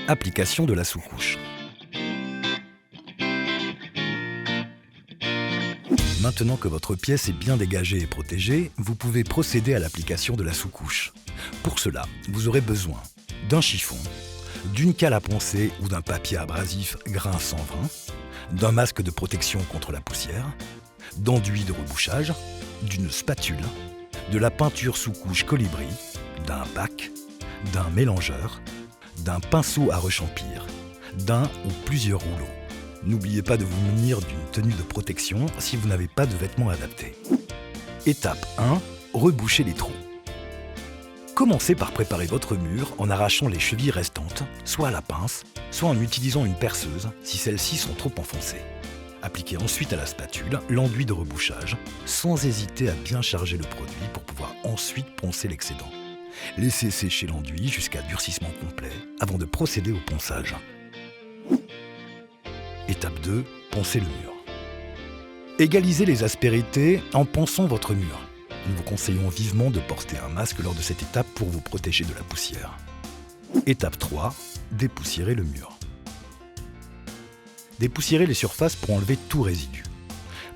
Application de la sous-couche. Maintenant que votre pièce est bien dégagée et protégée, vous pouvez procéder à l'application de la sous-couche. Pour cela, vous aurez besoin d'un chiffon, d'une cale à poncer ou d'un papier abrasif grain 120, d'un masque de protection contre la poussière, d'enduit de rebouchage, d'une spatule, de la peinture sous-couche Colibri, d'un bac, d'un mélangeur, d'un pinceau à rechampir, d'un ou plusieurs rouleaux. N'oubliez pas de vous munir d'une tenue de protection si vous n'avez pas de vêtements adaptés. Étape 1. Reboucher les trous. Commencez par préparer votre mur en arrachant les chevilles restantes, soit à la pince, soit en utilisant une perceuse si celles-ci sont trop enfoncées. Appliquez ensuite à la spatule l'enduit de rebouchage, sans hésiter à bien charger le produit pour pouvoir ensuite poncer l'excédent. Laissez sécher l'enduit jusqu'à durcissement complet avant de procéder au ponçage. Étape 2. Poncer le mur. Égalisez les aspérités en ponçant votre mur. Nous vous conseillons vivement de porter un masque lors de cette étape pour vous protéger de la poussière. Étape 3. Dépoussiérer le mur. Dépoussiérez les surfaces pour enlever tout résidu.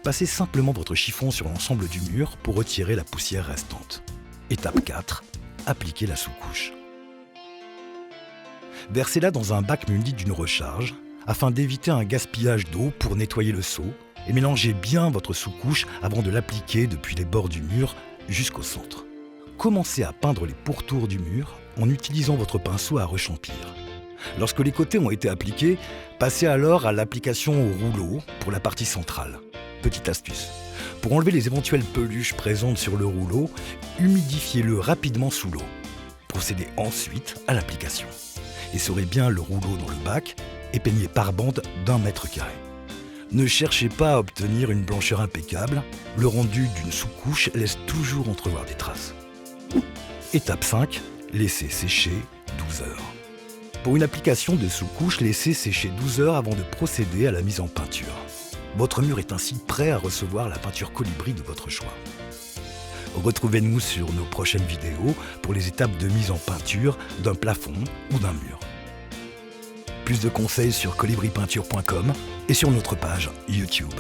Passez simplement votre chiffon sur l'ensemble du mur pour retirer la poussière restante. Étape 4. Appliquez la sous-couche. Versez-la dans un bac muni d'une recharge afin d'éviter un gaspillage d'eau pour nettoyer le seau et mélangez bien votre sous-couche avant de l'appliquer depuis les bords du mur jusqu'au centre. Commencez à peindre les pourtours du mur en utilisant votre pinceau à rechampir. Lorsque les côtés ont été appliqués, passez alors à l'application au rouleau pour la partie centrale. Petite astuce, pour enlever les éventuelles peluches présentes sur le rouleau, humidifiez-le rapidement sous l'eau. Procédez ensuite à l'application. Essorez bien le rouleau dans le bac et peignez par bande d'1 mètre carré. Ne cherchez pas à obtenir une blancheur impeccable, le rendu d'une sous-couche laisse toujours entrevoir des traces. Étape 5, laissez sécher 12 heures. Pour une application de sous-couche, laissez sécher 12 heures avant de procéder à la mise en peinture. Votre mur est ainsi prêt à recevoir la peinture Colibri de votre choix. Retrouvez-nous sur nos prochaines vidéos pour les étapes de mise en peinture d'un plafond ou d'un mur. Plus de conseils sur colibripeinture.com et sur notre page YouTube.